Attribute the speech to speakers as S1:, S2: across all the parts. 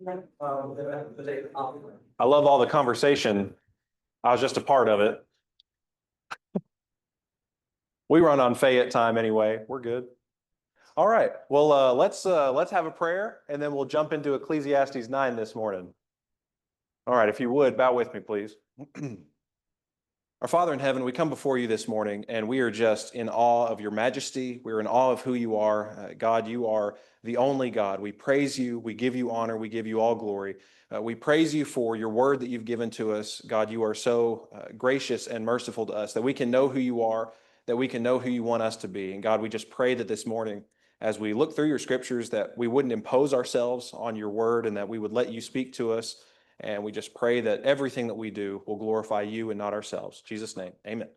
S1: I love all the conversation. I was just a part of it. We run on Fayette time anyway. We're good. All right. Well, let's have a prayer, and then we'll jump into Ecclesiastes 9 this morning. All right. If you would, bow with me, please. Our Father in heaven, we come before you this morning, and we are just in awe of your majesty. We're in awe of who you are. God, you are the only God. We praise you. We give you honor. We give you all glory. We praise you for your word that you've given to us. God, you are so gracious and merciful to us that we can know who you are, that we can know who you want us to be. And God, we just pray that this morning, as we look through your scriptures, that we wouldn't impose ourselves on your word and that we would let you speak to us. And we just pray that everything that we do will glorify you and not ourselves. In Jesus' name, amen.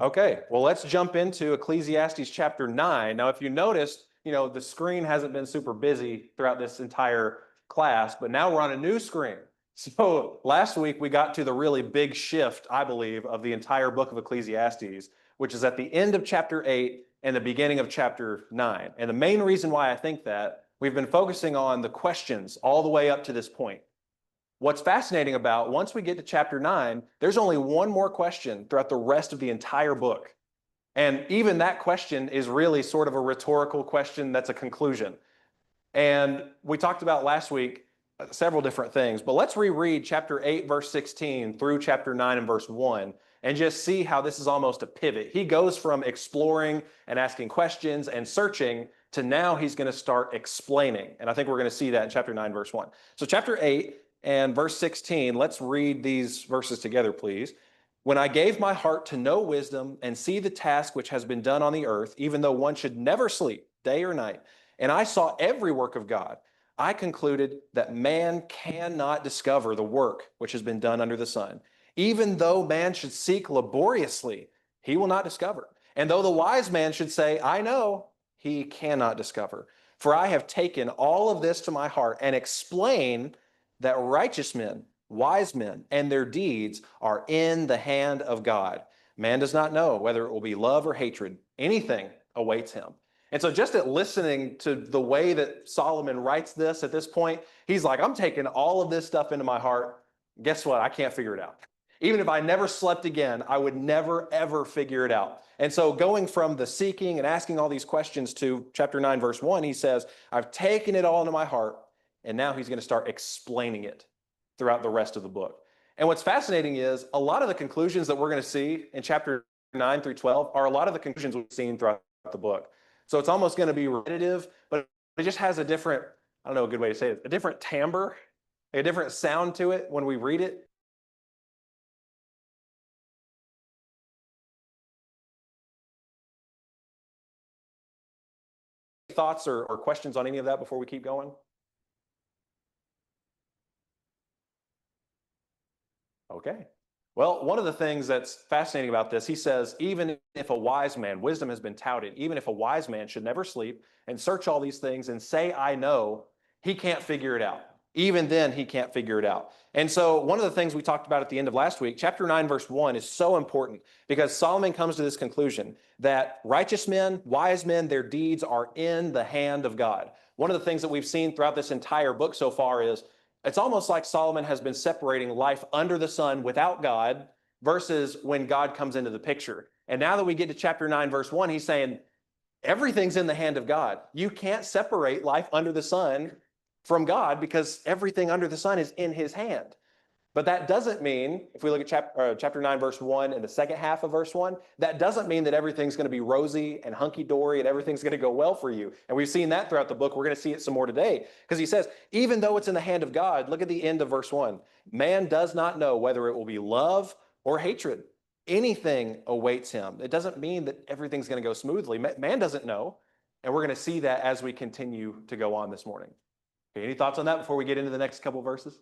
S1: Okay, well, let's jump into Ecclesiastes chapter 9. Now, if you noticed, the screen hasn't been super busy throughout this entire class, but now we're on a new screen. So last week we got to the really big shift, I believe, of the entire book of Ecclesiastes, which is at the end of chapter 8 and the beginning of chapter 9. And the main reason why I think that, we've been focusing on the questions all the way up to this point. What's fascinating about, once we get to chapter 9, there's only one more question throughout the rest of the entire book. And even that question is really sort of a rhetorical question that's a conclusion. And we talked about last week several different things, but let's reread chapter 8, verse 16 through chapter 9 and verse 1 and just see how this is almost a pivot. He goes from exploring and asking questions and searching to now he's going to start explaining. And I think we're going to see that in chapter 9, verse 1. So chapter 8 and verse 16, let's read these verses together, please. When I gave my heart to know wisdom and see the task which has been done on the earth, even though one should never sleep, day or night, and I saw every work of God, I concluded that man cannot discover the work which has been done under the sun. Even though man should seek laboriously, he will not discover. And though the wise man should say, I know, he cannot discover. For I have taken all of this to my heart and explain that righteous men, wise men, and their deeds are in the hand of God. Man does not know whether it will be love or hatred. Anything awaits him. And so just at listening to the way that Solomon writes this at this point, he's like, I'm taking all of this stuff into my heart. Guess what? I can't figure it out. Even if I never slept again, I would never, ever figure it out. And so going from the seeking and asking all these questions to chapter 9, verse 1, he says, I've taken it all into my heart. And now he's going to start explaining it throughout the rest of the book. And what's fascinating is a lot of the conclusions that we're going to see in chapter 9 through 12 are a lot of the conclusions we've seen throughout the book. So it's almost going to be repetitive, but it just has a different, I don't know a good way to say it, a different timbre, a different sound to it when we read it. Thoughts or questions on any of that before we keep going? Okay. Well, one of the things that's fascinating about this, he says, even if a wise man, wisdom has been touted, even if a wise man should never sleep and search all these things and say, I know, he can't figure it out. Even then, he can't figure it out. And so one of the things we talked about at the end of last week, chapter 9, verse 1 is so important because Solomon comes to this conclusion that righteous men, wise men, their deeds are in the hand of God. One of the things that we've seen throughout this entire book so far is it's almost like Solomon has been separating life under the sun without God versus when God comes into the picture. And now that we get to chapter 9, verse 1, he's saying everything's in the hand of God. You can't separate life under the sun from God because everything under the sun is in his hand. But that doesn't mean, if we look at chapter 9, verse 1 and the second half of verse 1, that doesn't mean that everything's going to be rosy and hunky-dory and everything's going to go well for you. And we've seen that throughout the book. We're going to see it some more today. Because he says, even though it's in the hand of God, look at the end of verse 1. Man does not know whether it will be love or hatred. Anything awaits him. It doesn't mean that everything's going to go smoothly. Man doesn't know. And we're going to see that as we continue to go on this morning. Okay, any thoughts on that before we get into the next couple verses?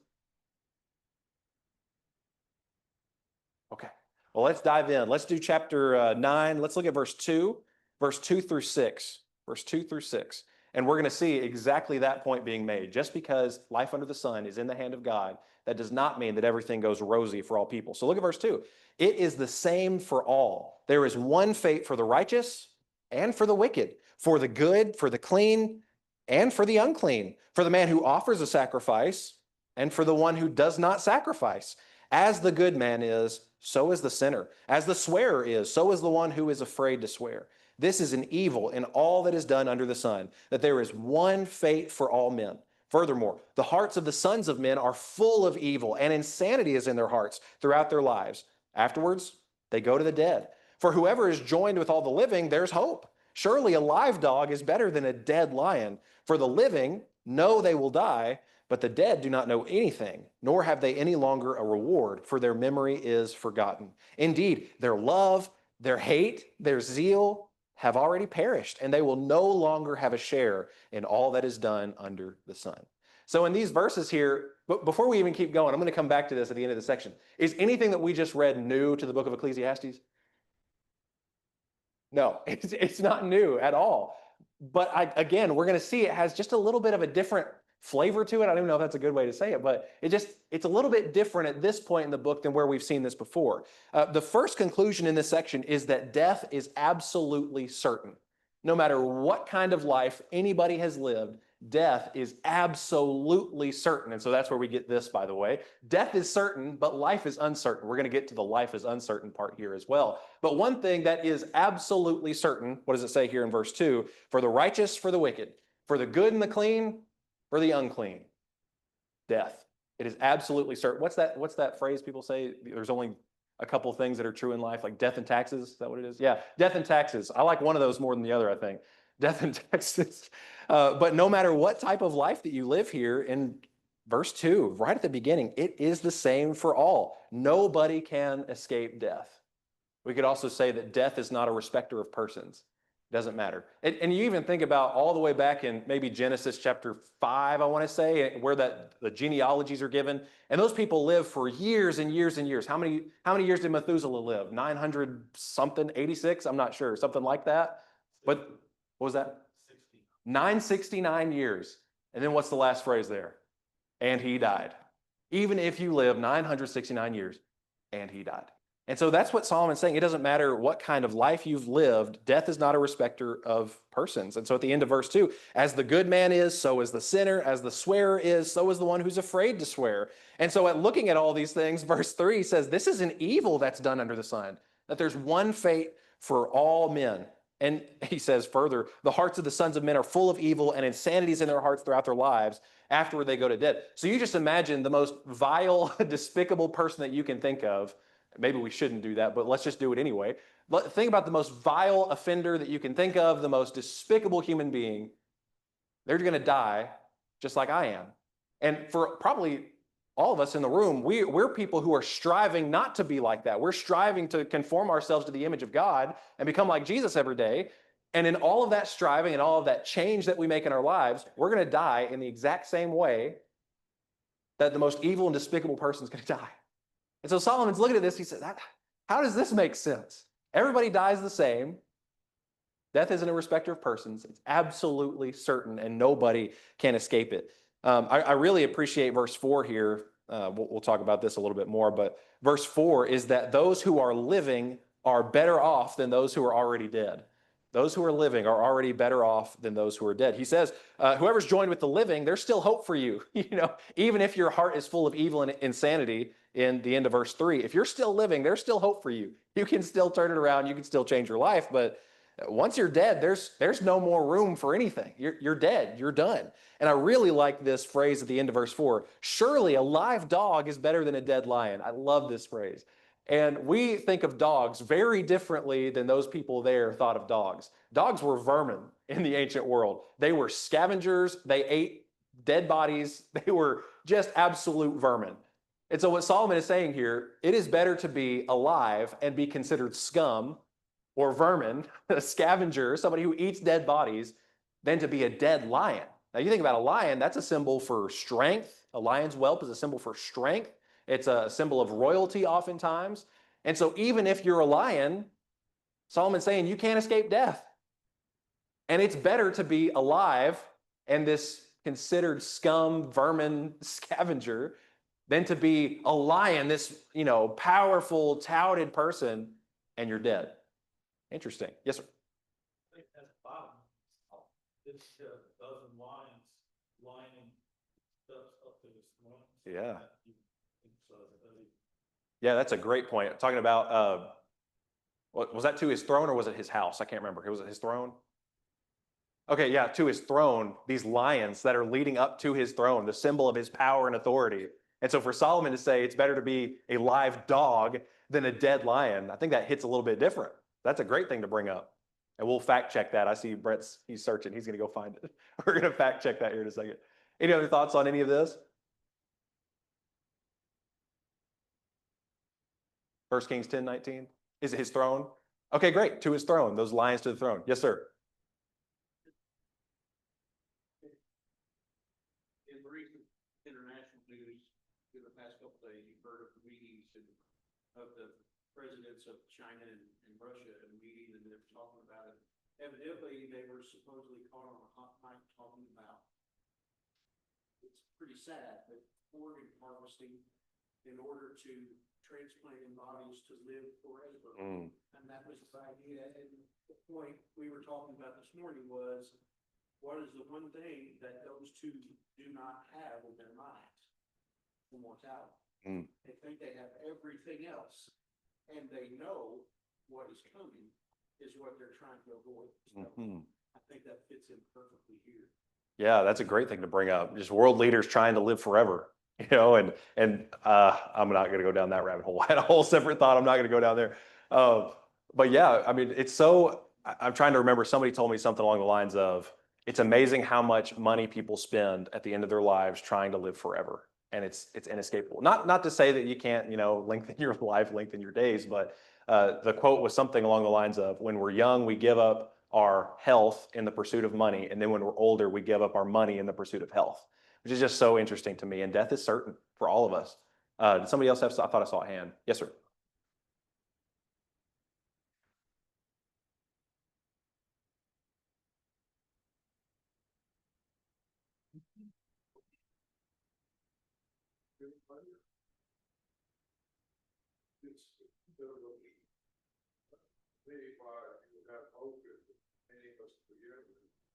S1: Okay, well, let's dive in. Let's do chapter 9. Let's look at verse 2 through 6. Verse 2 through 6. And we're going to see exactly that point being made. Just because life under the sun is in the hand of God, that does not mean that everything goes rosy for all people. So look at verse 2. It is the same for all. There is one fate for the righteous and for the wicked, for the good, for the clean, and for the unclean, for the man who offers a sacrifice, and for the one who does not sacrifice. As the good man is, so is the sinner. As the swearer is, so is the one who is afraid to swear. This is an evil in all that is done under the sun, that there is one fate for all men. Furthermore, the hearts of the sons of men are full of evil, and insanity is in their hearts throughout their lives. Afterwards, they go to the dead. For whoever is joined with all the living, there's hope. Surely a live dog is better than a dead lion. For the living know they will die, but the dead do not know anything, nor have they any longer a reward, for their memory is forgotten. Indeed, their love, their hate, their zeal have already perished, and they will no longer have a share in all that is done under the sun. So in these verses here, but before we even keep going, I'm going to come back to this at the end of the section. Is anything that we just read new to the book of Ecclesiastes? No, it's not new at all. But again, we're going to see it has just a little bit of a different flavor to it. I don't even know if that's a good way to say it, but it's a little bit different at this point in the book than where we've seen this before. The first conclusion in this section is that death is absolutely certain. No matter what kind of life anybody has lived, death is absolutely certain. And so that's where we get this, by the way. Death is certain, but life is uncertain. We're going to get to the life is uncertain part here as well. But one thing that is absolutely certain, what does it say here in verse 2? For the righteous, for the wicked, for the good and the clean, for the unclean, death. It is absolutely certain. What's that phrase people say? There's only a couple of things that are true in life, like death and taxes. Is that what it is? Yeah, death and taxes. I like one of those more than the other, I think. Death and taxes. But no matter what type of life that you live here, in verse 2, right at the beginning, it is the same for all. Nobody can escape death. We could also say that death is not a respecter of persons. It doesn't matter. And you even think about all the way back in maybe Genesis chapter 5, I want to say, where the genealogies are given. And those people live for years and years and years. How many years did Methuselah live? 900 something, 86? I'm not sure, something like that. But what was that? 969 years. And then what's the last phrase there? And he died. Even if you live 969 years, and he died. And so that's what Solomon's saying. It doesn't matter what kind of life you've lived, death is not a respecter of persons. And so at the end of verse 2, as the good man is, so is the sinner. As the swearer is, so is the one who's afraid to swear. And so at looking at all these things, verse 3 says, this is an evil that's done under the sun, that there's one fate for all men. And he says further, the hearts of the sons of men are full of evil, and insanity is in their hearts throughout their lives. Afterward, they go to death. So you just imagine the most vile, despicable person that you can think of. Maybe we shouldn't do that, but let's just do it anyway. Think about the most vile offender that you can think of, the most despicable human being. They're going to die just like I am. And for probably all of us in the room, we're people who are striving not to be like that. We're striving to conform ourselves to the image of God and become like Jesus every day. And in all of that striving and all of that change that we make in our lives, we're going to die in the exact same way that the most evil and despicable person is going to die. And so Solomon's looking at this, he says, how does this make sense? Everybody dies the same. Death isn't a respecter of persons. It's absolutely certain, and nobody can escape it. I really appreciate verse 4 here. We'll talk about this a little bit more, but verse 4 is that those who are living are better off than those who are already dead. Those who are living are already better off than those who are dead. He says, whoever's joined with the living, there's still hope for you. Even if your heart is full of evil and insanity, in the end of verse 3, if you're still living, there's still hope for you. You can still turn it around. You can still change your life. But once you're dead, there's no more room for anything. You're dead. You're done. And I really like this phrase at the end of verse 4. Surely a live dog is better than a dead lion. I love this phrase. And we think of dogs very differently than those people there thought of dogs. Dogs were vermin in the ancient world. They were scavengers. They ate dead bodies. They were just absolute vermin. And so what Solomon is saying here, it is better to be alive and be considered scum or vermin, a scavenger, somebody who eats dead bodies, than to be a dead lion. Now you think about a lion, that's a symbol for strength. A lion's whelp is a symbol for strength. It's a symbol of royalty oftentimes. And so even if you're a lion, Solomon's saying you can't escape death. And it's better to be alive and this considered scum, vermin, scavenger than to be a lion, this, powerful, touted person, and you're dead. Interesting. Yes, sir.
S2: I think that's the bottom. This doesn't lie
S1: Yeah. Yeah, that's a great point. Talking about, was that to his throne or was it his house? I can't remember. Was it his throne? Okay, yeah, to his throne, these lions that are leading up to his throne, the symbol of his power and authority. And so for Solomon to say it's better to be a live dog than a dead lion, I think that hits a little bit different. That's a great thing to bring up. And we'll fact check that. I see he's searching. He's going to go find it. We're going to fact check that here in a second. Any other thoughts on any of this? 1 Kings 10:19. Is it his throne? Okay, great. To his throne, those lions to the throne. Yes, sir.
S2: In recent international news in the past couple of days, you've heard of the meetings of the presidents of China and Russia and meeting, and they're talking about it. Evidently, they were supposedly caught on a hot mic talking about it's pretty sad, but organ harvesting in order to transplant bodies to live forever. And that was the idea. And the point we were talking about this morning was, what is the one thing that those two do not have in their minds? Immortality. They think they have everything else, and they know what is coming is what they're trying to avoid. So I think that fits in perfectly here.
S1: Yeah, that's a great thing to bring up. Just world leaders trying to live forever, and I'm not going to go down that rabbit hole. I had a whole separate thought. I'm not going to go down there. But yeah, I mean, it's so. I'm trying to remember. Somebody told me something along the lines of, "It's amazing how much money people spend at the end of their lives trying to live forever, and it's inescapable." Not to say that you can't, lengthen your life, lengthen your days, but the quote was something along the lines of, "When we're young, we give up our health in the pursuit of money, and then when we're older, we give up our money in the pursuit of health," which is just so interesting to me. And death is certain for all of us. Did somebody else have? I thought I saw a hand. Yes, sir.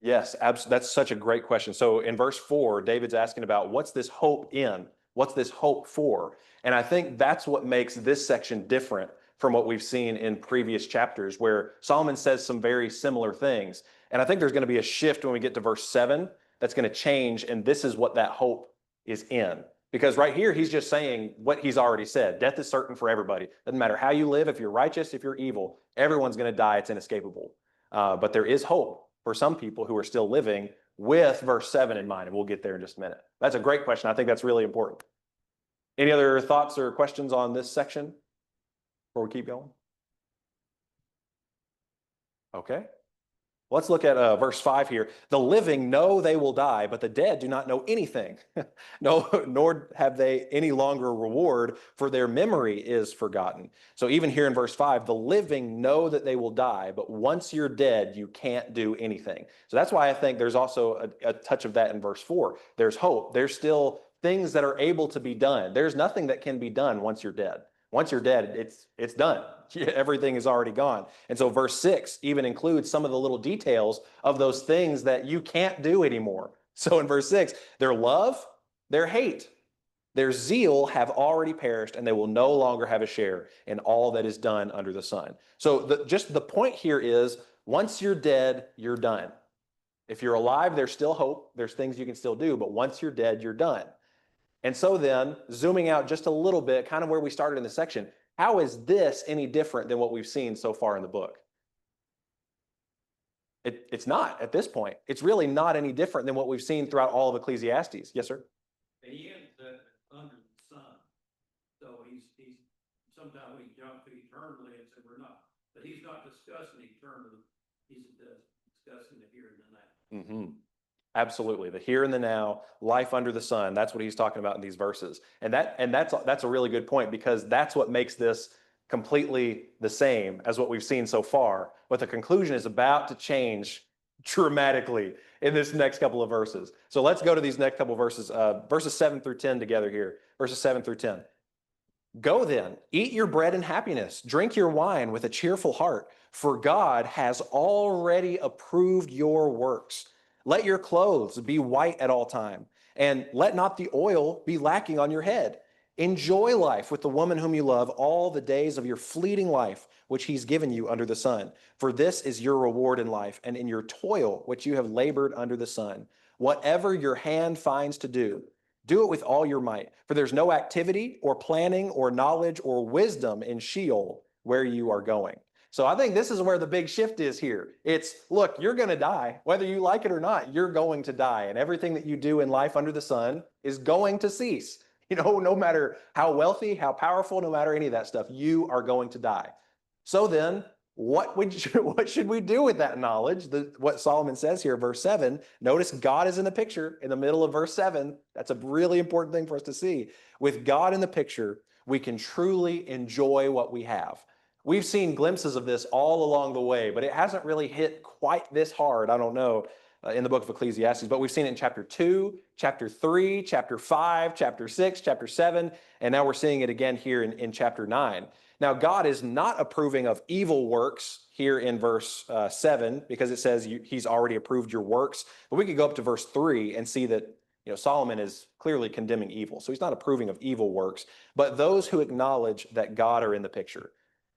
S1: Yes, absolutely. That's such a great question. So in verse 4, David's asking about what's this hope in? What's this hope for? And I think that's what makes this section different from what we've seen in previous chapters, where Solomon says some very similar things. And I think there's going to be a shift when we get to verse 7 that's going to change. And this is what that hope is in. Because right here, he's just saying what he's already said. Death is certain for everybody. Doesn't matter how you live, if you're righteous, if you're evil, everyone's going to die. It's inescapable. But there is hope for some people who are still living with verse 7 in mind. And we'll get there in just a minute. That's a great question. I think that's really important. Any other thoughts or questions on this section before we keep going? Okay. Let's look at verse 5 here. The living know they will die, but the dead do not know anything. No, nor have they any longer reward, for their memory is forgotten. So even here in verse 5, the living know that they will die, but once you're dead, you can't do anything. So that's why I think there's also a touch of that in verse 4. There's hope. There's still things that are able to be done. There's nothing that can be done once you're dead. Once you're dead, it's done. Everything is already gone. And so verse 6 even includes some of the little details of those things that you can't do anymore. So in verse 6, their love, their hate, their zeal have already perished, and they will no longer have a share in all that is done under the sun. So just the point here is, once you're dead, you're done. If you're alive, there's still hope. There's things you can still do, but once you're dead, you're done. And so then, zooming out just a little bit, kind of where we started in the section, how is this any different than what we've seen so far in the book? It's not at this point. It's really not any different than what we've seen throughout all of Ecclesiastes. Yes, sir?
S2: He ends under the sun. So he's sometimes we jump to eternally and say we're not. But he's not discussing eternally. He's discussing the here and the now.
S1: Absolutely. The here and the now, life under the sun. That's what he's talking about in these verses. And that's a really good point, because that's what makes this completely the same as what we've seen so far. But the conclusion is about to change dramatically in this next couple of verses. So let's go to these next couple of verses, verses 7 through 10 together here. Verses 7 through 10. Go then, eat your bread in happiness, drink your wine with a cheerful heart, for God has already approved your works. Let your clothes be white at all time, And let not the oil be lacking on your head. Enjoy life with the woman whom you love all the days of your fleeting life, which he's given you under the sun. For this is your reward in life and in your toil, which you have labored under the sun. Whatever your hand finds to do, do it with all your might. For there's no activity or planning or knowledge or wisdom in Sheol where you are going. So I think this is where the big shift is here. It's, look, you're going to die. Whether you like it or not, you're going to die. And everything that you do in life under the sun is going to cease. No matter how wealthy, how powerful, no matter any of that stuff, you are going to die. So then, what should we do with that knowledge? What Solomon says here, verse 7, notice God is in the picture in the middle of verse 7. That's a really important thing for us to see. With God in the picture, we can truly enjoy what we have. We've seen glimpses of this all along the way, but it hasn't really hit quite this hard, I don't know, in the book of Ecclesiastes. But we've seen it in chapter 2, chapter 3, chapter 5, chapter 6, chapter 7, and now we're seeing it again here in chapter 9. Now, God is not approving of evil works here in verse 7 because it says he's already approved your works. But we could go up to verse 3 and see that Solomon is clearly condemning evil. So he's not approving of evil works, but those who acknowledge that God are in the picture.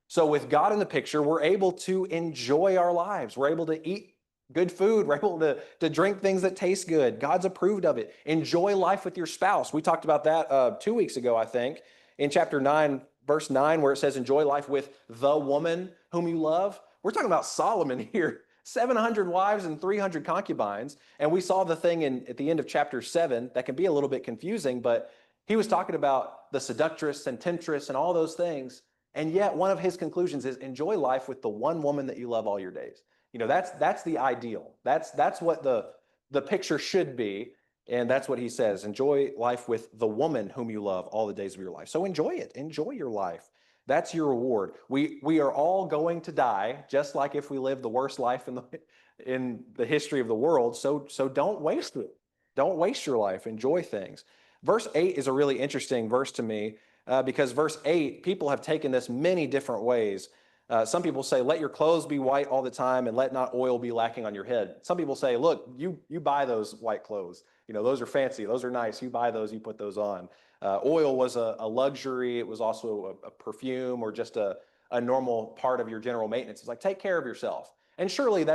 S1: So with God in the picture, we're able to enjoy our lives. We're able to eat good food. We're able to drink things that taste good. God's approved of it. Enjoy life with your spouse. We talked about that 2 weeks ago, I think, in chapter 9, verse 9, where it says, enjoy life with the woman whom you love. We're talking about Solomon here, 700 wives and 300 concubines. And we saw the thing at the end of chapter 7 that can be a little bit confusing, but he was talking about the seductress and temptress and all those things. And yet one of his conclusions is enjoy life with the one woman that you love all your days. That's the ideal. That's what the picture should be. And that's what he says. Enjoy life with the woman whom you love all the days of your life. So enjoy it. Enjoy your life. That's your reward. We are all going to die, just like if we live the worst life in the history of the world. So don't waste it. Don't waste your life. Enjoy things. Verse 8 is a really interesting verse to me because verse 8, people have taken this many different ways. Some people say, let your clothes be white all the time and let not oil be lacking on your head. Some people say, look, you buy those white clothes. Those are fancy. Those are nice. You buy those, you put those on. Oil was a luxury. It was also a perfume or just a normal part of your general maintenance. It's like, take care of yourself. And surely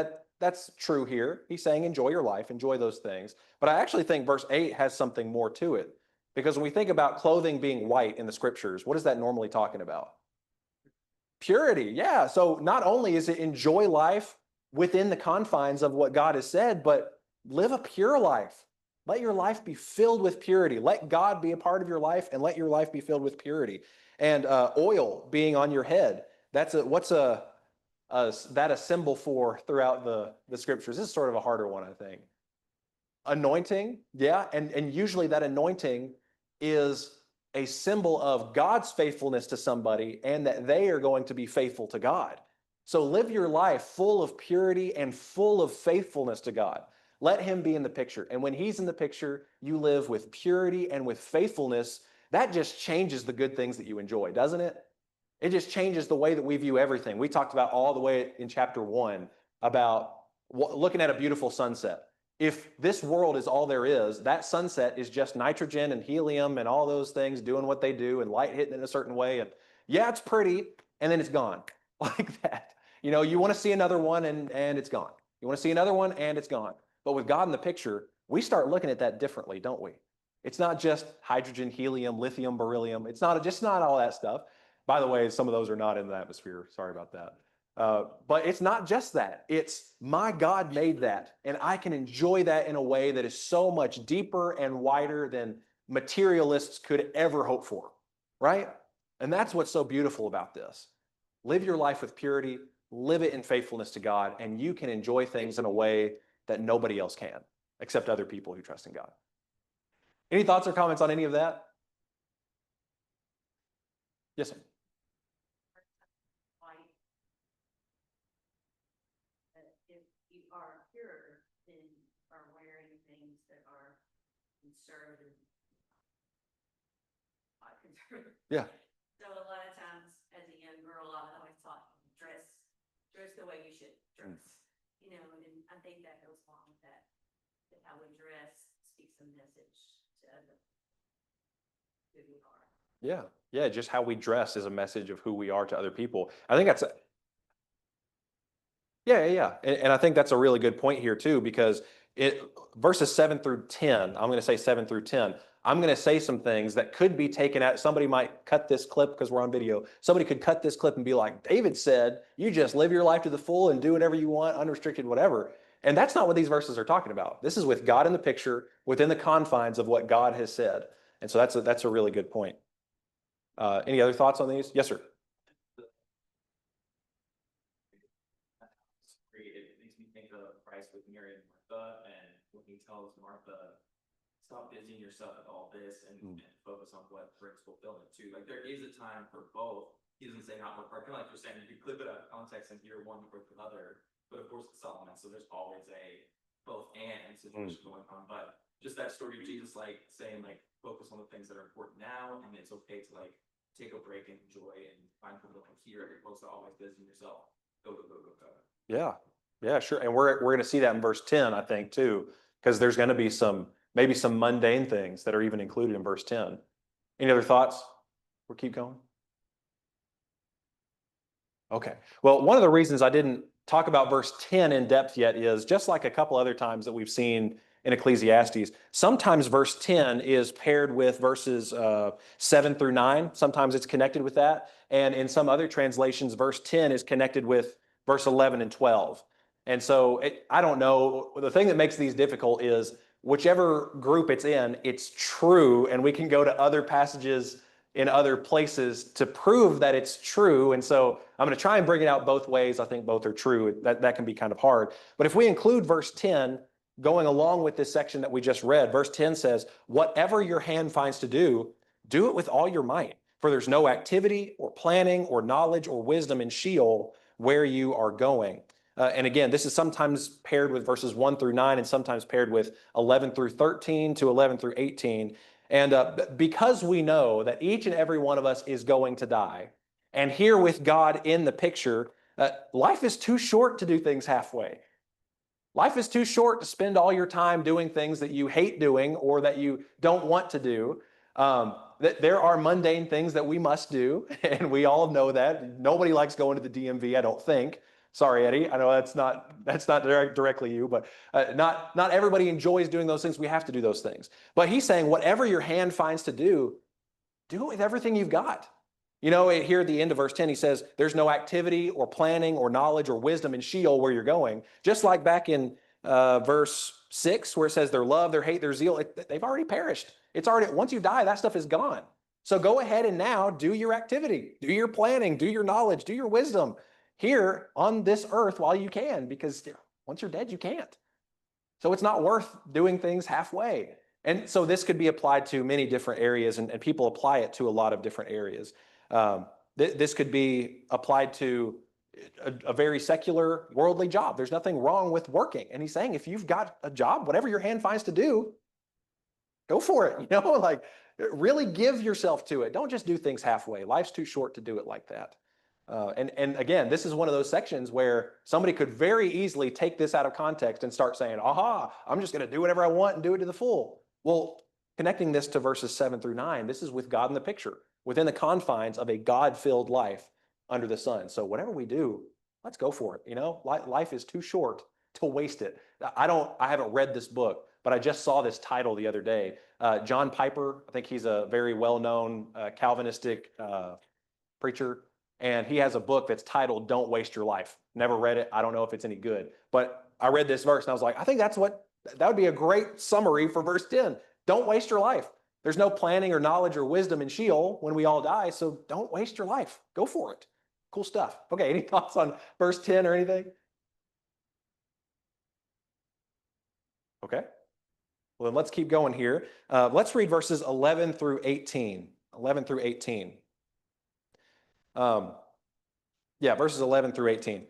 S1: that's true here. He's saying, enjoy your life, enjoy those things. But I actually think verse 8 has something more to it. Because when we think about clothing being white in the scriptures, what is that normally talking about? Purity, yeah. So not only is it enjoy life within the confines of what God has said, but live a pure life. Let your life be filled with purity. Let God be a part of your life and let your life be filled with purity. And oil being on your head, what's that a symbol for throughout the scriptures? This is sort of a harder one, I think. Anointing, yeah. And usually that anointing is a symbol of God's faithfulness to somebody and that they are going to be faithful to God. So live your life full of purity and full of faithfulness to God. Let him be in the picture. And when he's in the picture, you live with purity and with faithfulness. That just changes the good things that you enjoy, doesn't it? It just changes the way that we view everything. We talked about all the way in chapter 1 about looking at a beautiful sunset. If this world is all there is, that sunset is just nitrogen and helium and all those things doing what they do and light hitting in a certain way. And yeah, it's pretty, and then it's gone like that. You want to see another one and it's gone. You want to see another one and it's gone. But with God in the picture, we start looking at that differently, don't we? It's not just hydrogen, helium, lithium, beryllium. It's not all that stuff. By the way, some of those are not in the atmosphere. Sorry about that. But it's not just that. It's my God made that, and I can enjoy that in a way that is so much deeper and wider than materialists could ever hope for, right? And that's what's so beautiful about this. Live your life with purity, live it in faithfulness to God, and you can enjoy things in a way that nobody else can, except other people who trust in God. Any thoughts or comments on any of that? Yes, sir.
S3: If you are pure, then you are wearing things that are conservative.
S1: Yeah.
S3: So a lot of times, as a young girl, I was always taught dress the way you should dress. And I think that goes along with that how we dress speaks a message who we are.
S1: Yeah. Yeah. Just how we dress is a message of who we are to other people. I think that's, yeah, yeah, yeah. And I think that's a really good point here too, because it verses 7 through 10, I'm going to say 7 through 10. I'm going to say some things that could be taken out. Somebody might cut this clip because we're on video. Somebody could cut this clip and be like, David said, you just live your life to the full and do whatever you want, unrestricted, whatever. And that's not what these verses are talking about. This is with God in the picture, within the confines of what God has said. And so that's a really good point. Any other thoughts on these? Yes, sir.
S4: It makes me think of Christ with Mary and Martha, and when he tells Martha, stop busying yourself with all this and focus on what brings fulfillment too. Like there is a time for both. He doesn't say not one part, kind of like you're saying, you clip it out of context and hear one with another, but of course it's Solomon, so there's always a both and situation going on. But just that story of Jesus like saying like focus on the things that are important now, and it's okay to like take a break and enjoy and find fulfillment here as opposed to always busying yourself. Go, go, go, go, go.
S1: Yeah. Yeah, sure. And we're going to see that in verse 10, I think, too, because there's going to be maybe some mundane things that are even included in verse 10. Any other thoughts? We'll keep going. Okay. Well, one of the reasons I didn't talk about verse 10 in depth yet is just like a couple other times that we've seen in Ecclesiastes, sometimes verse 10 is paired with verses 7 through 9. Sometimes it's connected with that. And in some other translations, verse 10 is connected with verse 11 and 12. And so I don't know. The thing that makes these difficult is whichever group it's in, it's true. And we can go to other passages in other places to prove that it's true. And so I'm going to try and bring it out both ways. I think both are true. That can be kind of hard. But if we include verse 10 going along with this section that we just read, verse 10 says, whatever your hand finds to do it with all your might. For there's no activity or planning or knowledge or wisdom in Sheol where you are going. And again, this is sometimes paired with verses 1 through 9 and sometimes paired with 11 through 13 to 11 through 18. And because we know that each and every one of us is going to die, and here with God in the picture, life is too short to do things halfway. Life is too short to spend all your time doing things that you hate doing or that you don't want to do. There are mundane things that we must do, and we all know that. Nobody likes going to the DMV, I don't think. Sorry, Eddie. I know that's not directly you, but not everybody enjoys doing those things. We have to do those things. But he's saying whatever your hand finds to do it with everything you've got. You know, here at the end of verse 10, he says, there's no activity or planning or knowledge or wisdom in Sheol where you're going. Just like back in verse 6, where it says their love, their hate, their zeal, they've already perished. It's already, once you die, that stuff is gone. So go ahead and now do your activity, do your planning, do your knowledge, do your wisdom here on this earth while you can, because once you're dead, you can't. So it's not worth doing things halfway. And so this could be applied to many different areas, and people apply it to a lot of different areas. This could be applied to a very secular, worldly job. There's nothing wrong with working. And he's saying, if you've got a job, whatever your hand finds to do, go for it. You know, like really give yourself to it. Don't just do things halfway. Life's too short to do it like that. And again, this is one of those sections where somebody could very easily take this out of context and start saying, aha, I'm just going to do whatever I want and do it to the full. Well, connecting this to verses 7 through 9, this is with God in the picture, within the confines of a God-filled life under the sun. So whatever we do, let's go for it. You know, life is too short to waste it. I haven't read this book, but I just saw this title the other day. John Piper, I think he's a very well-known Calvinistic preacher. And he has a book that's titled Don't Waste Your Life. Never read it. I don't know if it's any good. But I read this verse and I was like, I think that would be a great summary for verse 10. Don't waste your life. There's no planning or knowledge or wisdom in Sheol when we all die. So don't waste your life. Go for it. Cool stuff. Okay, any thoughts on verse 10 or anything? Okay. Well, then let's keep going here. Let's read verses 11 through 18. 11 through 18. Verses 11 through 18.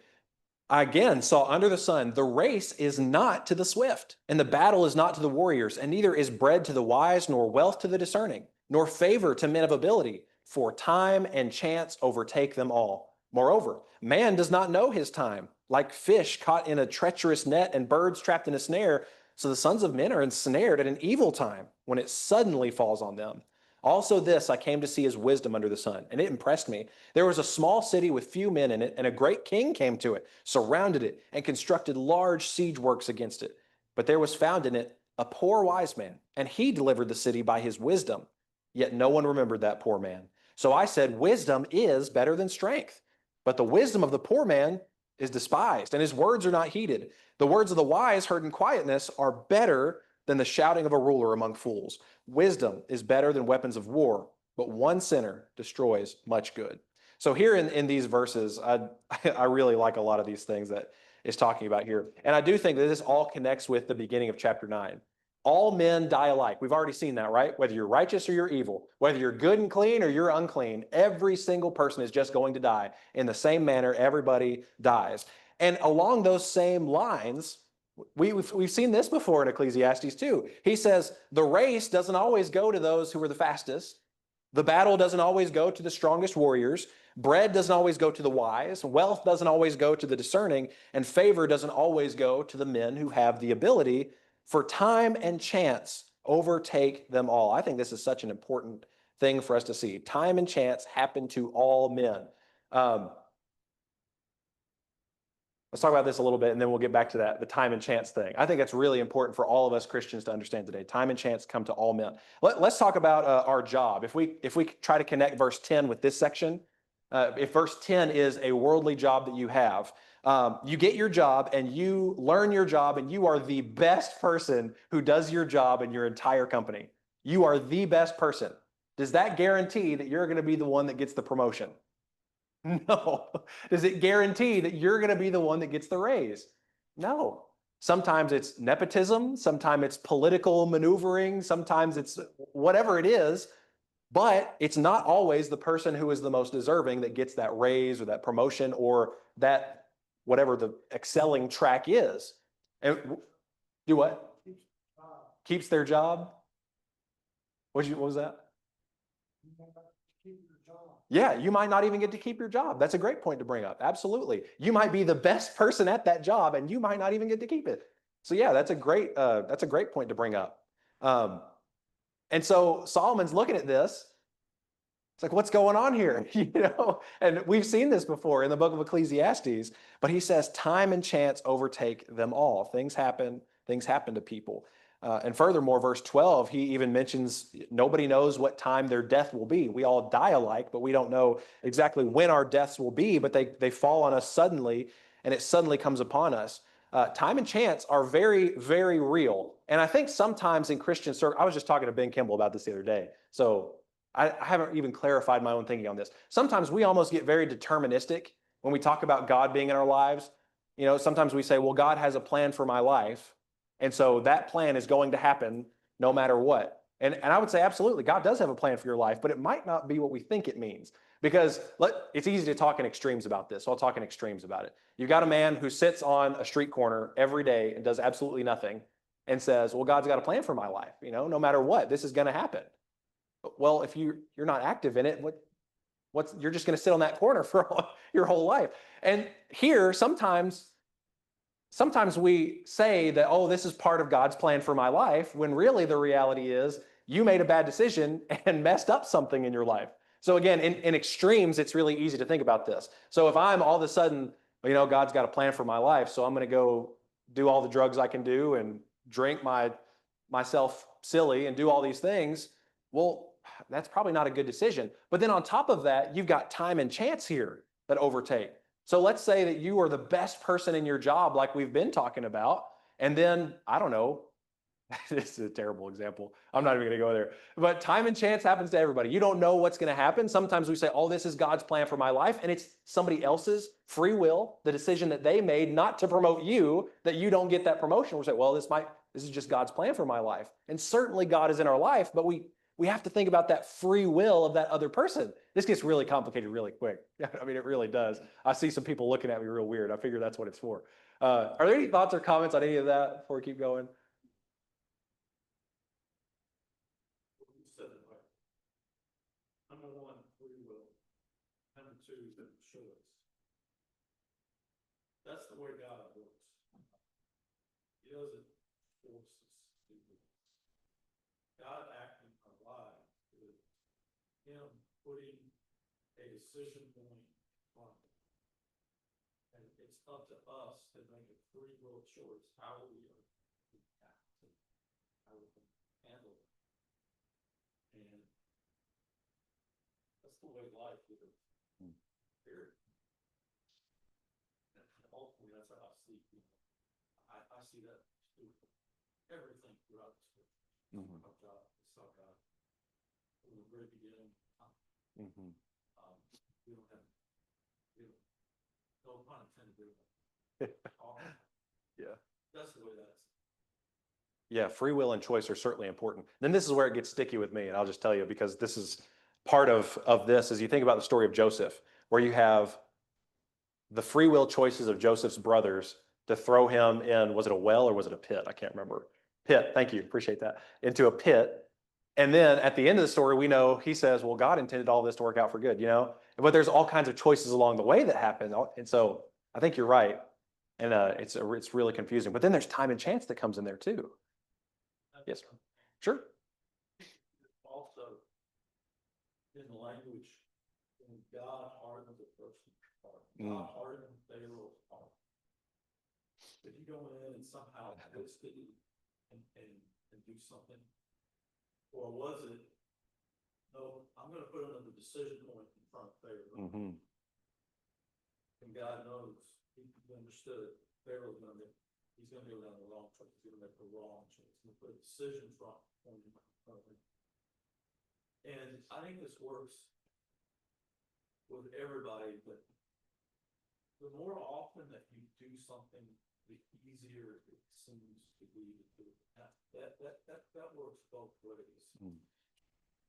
S1: I again saw under the sun, the race is not to the swift, and the battle is not to the warriors, and neither is bread to the wise, nor wealth to the discerning, nor favor to men of ability, for time and chance overtake them all. Moreover, man does not know his time, like fish caught in a treacherous net and birds trapped in a snare, So the sons of men are ensnared at an evil time when it suddenly falls on them. Also this I came to see as wisdom under the sun, and it impressed me. There was a small city with few men in it, and a great king came to it, surrounded it, and constructed large siege works against it. But there was found in it a poor wise man, and he delivered the city by his wisdom. Yet no one remembered that poor man. So I said, wisdom is better than strength. But the wisdom of the poor man is despised, and his words are not heeded. The words of the wise heard in quietness are better than the shouting of a ruler among fools. Wisdom is better than weapons of war, but one sinner destroys much good. So here in these verses, I really like a lot of these things that is talking about here. And I do think that this all connects with the beginning of chapter 9. All men die alike. We've already seen that, right? Whether you're righteous or you're evil, whether you're good and clean or you're unclean, every single person is just going to die. In the same manner, everybody dies. And along those same lines, we've seen this before in Ecclesiastes too. He says the race doesn't always go to those who are the fastest. The battle doesn't always go to the strongest warriors. Bread doesn't always go to the wise. Wealth doesn't always go to the discerning. And favor doesn't always go to the men who have the ability. For time and chance overtake them all. I think this is such an important thing for us to see. Time and chance happen to all men. Let's talk about this a little bit, and then we'll get back to that, the time and chance thing. I think that's really important for all of us Christians to understand today. Time and chance come to all men. Let's talk about our job. If we try to connect verse 10 with this section, if verse 10 is a worldly job that you have, you get your job and you learn your job and you are the best person who does your job in your entire company. You are the best person. Does that guarantee that you're going to be the one that gets the promotion? No. Does it guarantee that you're going to be the one that gets the raise? No. Sometimes it's nepotism, sometimes it's political maneuvering, sometimes it's whatever it is, but it's not always the person who is the most deserving that gets that raise or that promotion or that whatever the excelling track is. And do what? Keeps their job? What was that? Yeah, you might not even get to keep your job. That's a great point to bring up. Absolutely. You might be the best person at that job and you might not even get to keep it. So yeah, that's a great point to bring up. And so Solomon's looking at this. It's like, what's going on here? And we've seen this before in the book of Ecclesiastes, but he says time and chance overtake them all. Things happen to people. And furthermore, verse 12, he even mentions nobody knows what time their death will be. We all die alike, but we don't know exactly when our deaths will be, but they fall on us suddenly, and it suddenly comes upon us. Time and chance are very, very real. And I think sometimes in Christian circles, I was just talking to Ben Kimball about this the other day, so I haven't even clarified my own thinking on this. Sometimes we almost get very deterministic when we talk about God being in our lives. Sometimes we say, well, God has a plan for my life. And so that plan is going to happen no matter what. And I would say, absolutely, God does have a plan for your life, but it might not be what we think it means. Because it's easy to talk in extremes about this, so I'll talk in extremes about it. You've got a man who sits on a street corner every day and does absolutely nothing and says, well, God's got a plan for my life. No matter what, this is going to happen. Well, if you're not active in it, you're just going to sit on that corner for your whole life. And here, sometimes we say that, oh, this is part of God's plan for my life, when really the reality is you made a bad decision and messed up something in your life. So again, in extremes, it's really easy to think about this. So if I'm all of a sudden, God's got a plan for my life, so I'm going to go do all the drugs I can do and drink myself silly and do all these things, well, that's probably not a good decision. But then on top of that, you've got time and chance here that overtake. So let's say that you are the best person in your job, like we've been talking about, and then, I don't know, this is a terrible example. I'm not even going to go there. But time and chance happens to everybody. You don't know what's going to happen. Sometimes we say, oh, this is God's plan for my life, and it's somebody else's free will, the decision that they made not to promote you, that you don't get that promotion. We'll say, well, this is just God's plan for my life. And certainly God is in our life, but we have to think about that free will of that other person. This gets really complicated really quick. I mean, it really does. I see some people looking at me real weird. I figure that's what it's for. Are there any thoughts or comments on any of that before we keep going?
S2: Number one, free will. Number two, choice. That's the way God works. He doesn't force putting a decision point on it. And it's up to us to make a free will choice, how we are, how we can handle it. And that's the way life is. Period. And ultimately, that's how I see, I see that through everything throughout the scripture. Of God, saw God from the very beginning. We don't have, no pun intended.
S1: Yeah.
S2: That's the way that's.
S1: Yeah, free will and choice are certainly important. Then this is where it gets sticky with me, and I'll just tell you because this is part of this. As you think about the story of Joseph, where you have the free will choices of Joseph's brothers to throw him in, was it a well or was it a pit? I can't remember. Pit, thank you, appreciate that. Into a pit. And then at the end of the story, we know he says, well, God intended all this to work out for good, you know? But there's all kinds of choices along the way that happen. And so I think you're right. And it's really confusing. But then there's time and chance that comes in there too. Yes, sure.
S2: Also, in the language, when God hardened the person's heart, God hardened Pharaoh's heart. Did he go in and somehow twist it and do something? Or was it, no, I'm going to put another decision point in front of Pharaoh. And God knows, he understood Pharaoh's going to make, he's going to go down the wrong choice. He's going to make the wrong choice. He's going to put a decision point in front of him. And I think this works with everybody, but the more often that you do something, the easier it seems to be to do it. That works both ways.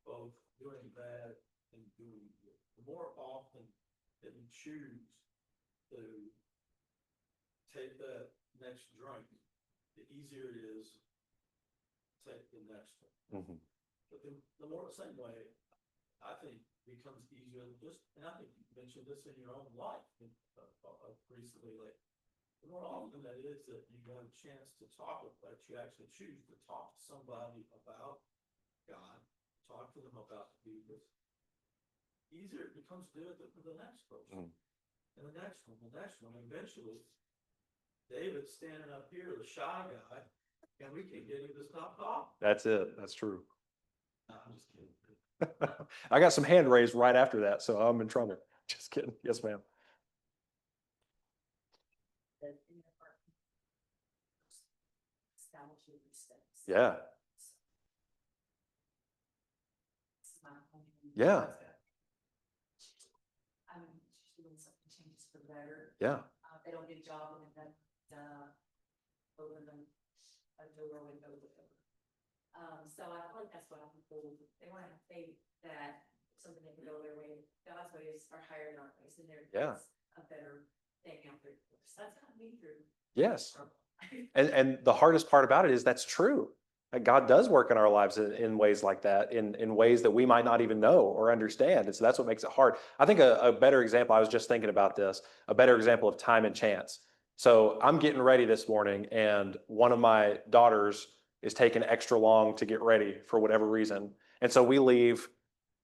S2: Both doing bad and doing good. The more often that you choose to take that next drink, the easier it is to take the next one. But the more the same way, I think becomes easier just, and I think you mentioned this in your own life recently, like the more often that is that you have a chance to talk with, that you actually choose to talk to somebody about God, talk to them about Jesus, easier it becomes to do it for the next person. And the next one, eventually, David's standing up here, the shy guy, and we can get him to stop talking.
S1: That's it. That's true.
S2: No, I'm just kidding.
S1: I got some hand raised right after that, so I'm in trouble. Just kidding. Yes, ma'am. Yeah. Yeah.
S3: She's doing something changes for the better.
S1: Yeah.
S3: They don't get a job and then open them a door window. So I feel like that's why people, they want to have faith that something that can go their way. God's ways are higher than our ways, and there's a better thing out there. So that's not me through.
S1: Yes. And the hardest part about it is that's true. Like God does work in our lives in ways like that, in ways that we might not even know or understand. And so that's what makes it hard. I think a better example, I was just thinking about this, a better example of time and chance. So I'm getting ready this morning, and one of my daughters is taking extra long to get ready for whatever reason. And so we leave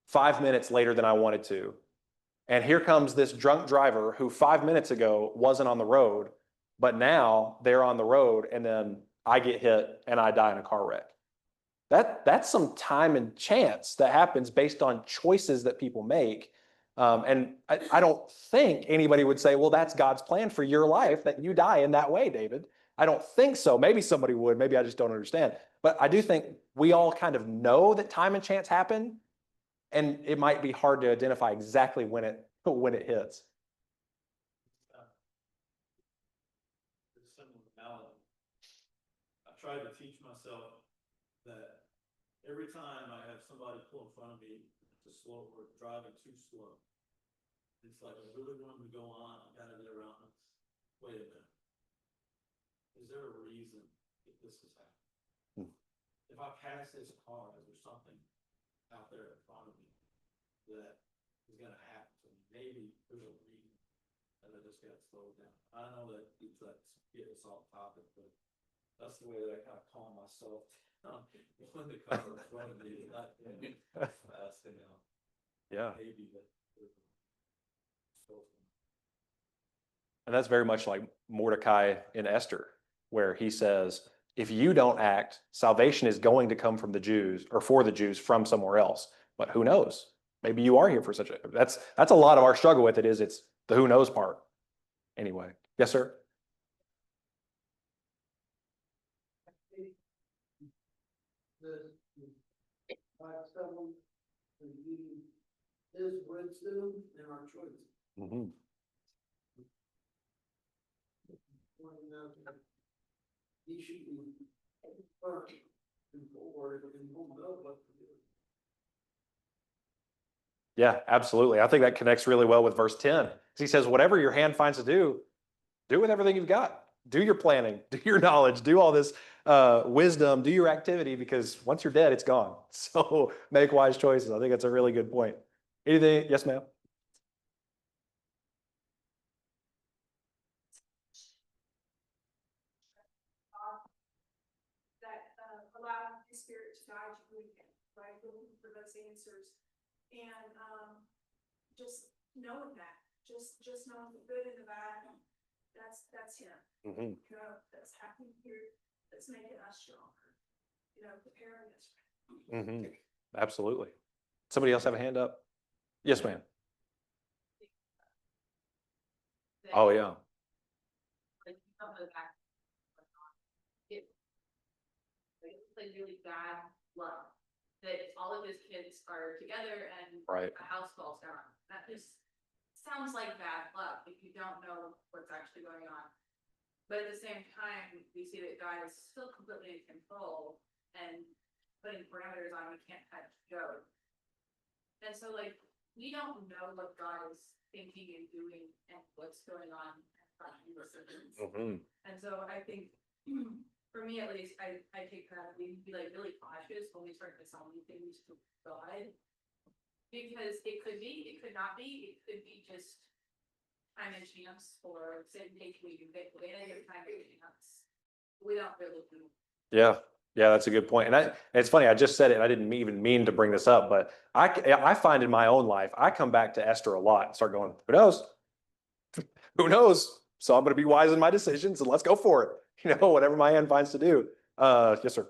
S1: 5 minutes later than I wanted to. And here comes this drunk driver who 5 minutes ago wasn't on the road, but now they're on the road, and then I get hit and I die in a car wreck. That's some time and chance that happens based on choices that people make. And I don't think anybody would say, well, that's God's plan for your life, that you die in that way, David. I don't think so. Maybe somebody would. Maybe I just don't understand. But I do think we all kind of know that time and chance happen, and it might be hard to identify exactly when it hits.
S2: It's similar to Mallet. I try to teach myself that every time I have somebody pull in front of me to slow or driving too slow, it's like I really want to go on. I gotta get around this. Wait a minute. Is there a reason that this is happening? If I pass this car, is there something out there in front of me that is gonna happen to me? Maybe there's a reason that I just got slowed down. I know that it's get us off topic, but that's the way that I kind of calm myself down when the car in front of me is not fast enough.
S1: Yeah.
S2: maybe that.
S1: And that's very much like Mordecai in Esther, where he says, if you don't act, salvation is going to come from the Jews or for the Jews from somewhere else. But who knows? Maybe you are here for such a, that's a lot of our struggle with it is it's the who knows part. Anyway. Yes, sir.
S2: His wisdom and our choices.
S1: Mm-hmm.
S2: He should be first and forward and we'll know what to do.
S1: Yeah, absolutely. I think that connects really well with verse 10. He says, whatever your hand finds to do with everything you've got. Do your planning, do your knowledge, do all this wisdom, do your activity, because once you're dead, it's gone. So make wise choices. I think that's a really good point. Anything? Yes, ma'am.
S5: Allow the Spirit to guide you, right? Looking for those answers, and just knowing that, just knowing the good and the bad. That's Him.
S1: Mm-hmm.
S5: You know, that's happening here. That's making us stronger. You know, preparing us.
S1: Mm-hmm. Absolutely. Somebody else have a hand up? Yes, ma'am. Oh yeah.
S3: Like some of the back. Like really bad luck that all of his kids are together and
S1: Right.
S3: a house falls down. That just sounds like bad luck if you don't know what's actually going on. But at the same time, we see that God is still completely in control and putting parameters on we can't touch go. And so like we don't know what God is thinking and doing and what's going on in front of us.
S1: Mm-hmm.
S3: And so I think for me at least, I take that we need to be like really cautious when we start to sell things to God. Because it could be, it could not be, it could be just time and chance or sit and take me, way to get time and chance. We don't really do.
S1: Yeah. Yeah, that's a good point. And it's funny, I just said it, and I didn't even mean to bring this up, but I find in my own life, I come back to Esther a lot and start going, who knows? Who knows? So I'm going to be wise in my decisions and let's go for it. You know, whatever my hand finds to do. Yes, sir.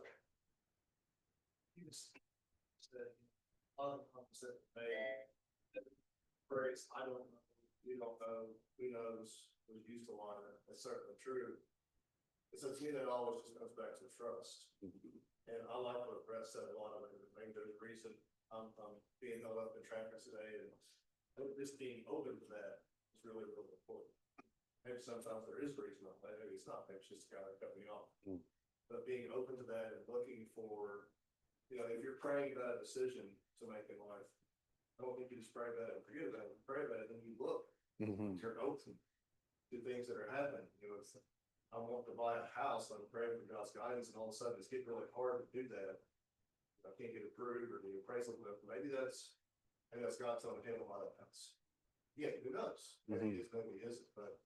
S2: Phrase, I don't know, you don't know, who knows, was used a lot, and it's certainly true. It says, to me, that always just comes back to trust. And I like what Brett said, a lot of it, I think there's a reason I'm being held up in traffic today, and just being open to that is really, really important. Maybe sometimes there is reason, maybe it's not, maybe it's just kind of cutting me off. But being open to that and looking for, you know, if you're praying about a decision to make in life, I don't think you just pray about it and forget about it. Pray about it, then you look, you're open to things that are happening. You know, it's, I want to buy a house, I'm praying for God's guidance, and all of a sudden it's getting really hard to do that. I can't get approved or the appraisal, but maybe that's God telling him about that house. Yeah, who knows? Maybe it's, maybe it isn't, but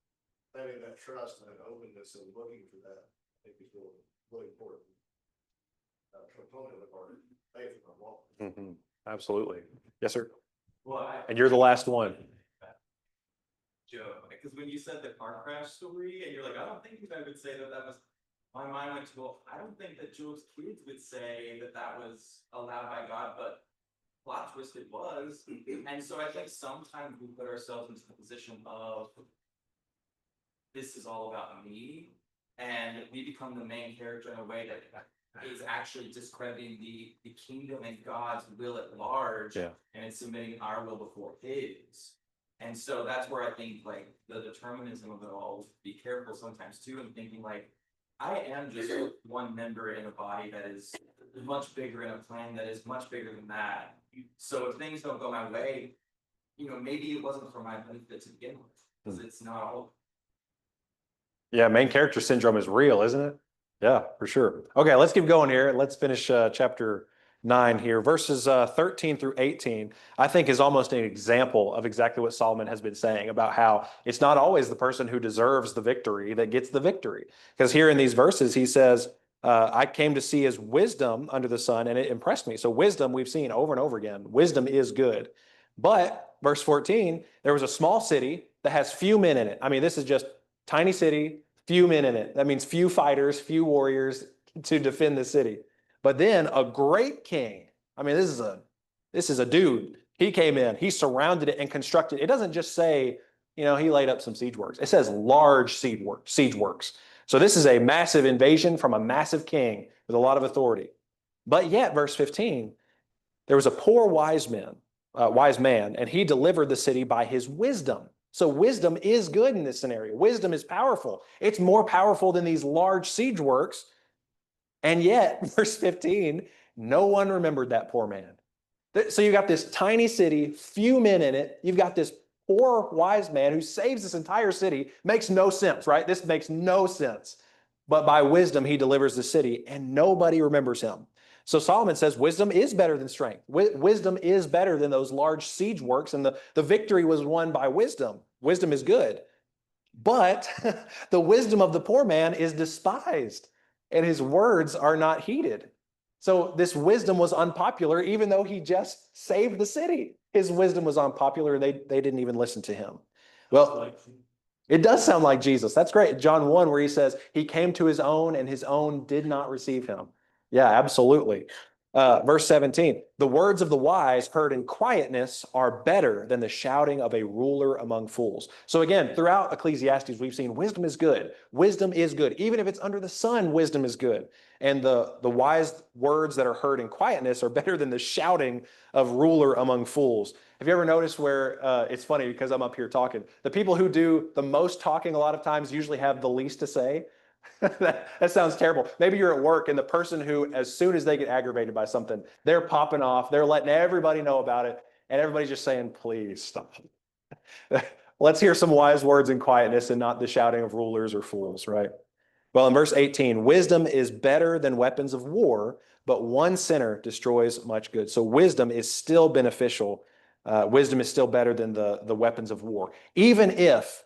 S2: having that trust and openness and looking for that, I think is really, really important. Component of our faith and our walk.
S1: Absolutely. Yes, sir.
S4: Well,
S1: And you're the last one.
S4: Joe, because when you said the car crash story, and you're like, I don't think you guys would say that was. My mind went to, well, I don't think that Joe's kids would say that that was allowed by God, but plot twist it was. And so I think sometimes we put ourselves into the position of this is all about me, and we become the main character in a way that is actually discrediting the kingdom and God's will at large,
S1: Yeah.
S4: and it's submitting our will before His. And so that's where I think like the determinism of it all, be careful sometimes too, and thinking like, I am just one member in a body that is much bigger, in a plan that is much bigger than that. So if things don't go my way, you know, maybe it wasn't for my benefit to begin with, because it's not all.
S1: Yeah, main character syndrome is real, isn't it? Yeah, for sure. Okay, let's keep going here. Let's finish chapter 9 here. Verses 13 through 18, I think is almost an example of exactly what Solomon has been saying about how it's not always the person who deserves the victory that gets the victory. Because here in these verses, he says, I came to see his wisdom under the sun and it impressed me. So wisdom we've seen over and over again. Wisdom is good. But verse 14, there was a small city that has few men in it. I mean, this is just tiny city, few men in it. That means few fighters, few warriors to defend the city. But then a great king. I mean, this is a dude. He came in, he surrounded it and constructed. It doesn't just say, he laid up some siege works. It says large siege works. So this is a massive invasion from a massive king with a lot of authority. But yet, verse 15, there was a poor wise man, and he delivered the city by his wisdom. So wisdom is good in this scenario. Wisdom is powerful. It's more powerful than these large siege works. And yet, verse 15, no one remembered that poor man. So you got this tiny city, few men in it. You've got this poor wise man who saves this entire city. Makes no sense, right? This makes no sense. But by wisdom, he delivers the city and nobody remembers him. So Solomon says wisdom is better than strength. Wisdom is better than those large siege works. And the victory was won by wisdom. Wisdom is good. But the wisdom of the poor man is despised and his words are not heeded. So this wisdom was unpopular, even though he just saved the city. His wisdom was unpopular. They didn't even listen to him. Well, it does sound like Jesus. That's great. John 1, where he says, he came to his own and his own did not receive him. Yeah, absolutely. Verse 17, the words of the wise heard in quietness are better than the shouting of a ruler among fools. So again, throughout Ecclesiastes, we've seen wisdom is good. Wisdom is good. Even if it's under the sun, wisdom is good. And the wise words that are heard in quietness are better than the shouting of ruler among fools. Have you ever noticed where, it's funny because I'm up here talking, the people who do the most talking a lot of times usually have the least to say? That sounds terrible. Maybe you're at work and the person who, as soon as they get aggravated by something, they're popping off, they're letting everybody know about it, and everybody's just saying, please stop. Let's hear some wise words in quietness and not the shouting of rulers or fools, right? Well, in verse 18, wisdom is better than weapons of war, but one sinner destroys much good. So wisdom is still beneficial. Wisdom is still better than the weapons of war. Even if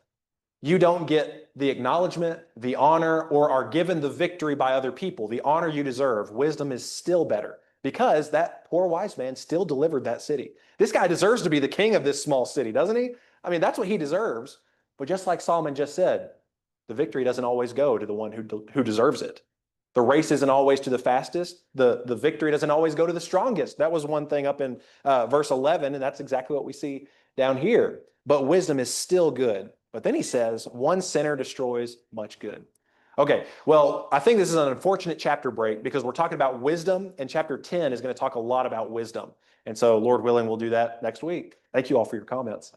S1: you don't get the acknowledgement, the honor, or are given the victory by other people, the honor you deserve, wisdom is still better because that poor wise man still delivered that city. This guy deserves to be the king of this small city, doesn't he? I mean, that's what he deserves. But just like Solomon just said, the victory doesn't always go to the one who deserves it. The race isn't always to the fastest. The victory doesn't always go to the strongest. That was one thing up in verse 11, and that's exactly what we see down here. But wisdom is still good. But then he says, one sinner destroys much good. Okay, well, I think this is an unfortunate chapter break because we're talking about wisdom, and chapter 10 is going to talk a lot about wisdom. And so, Lord willing, we'll do that next week. Thank you all for your comments.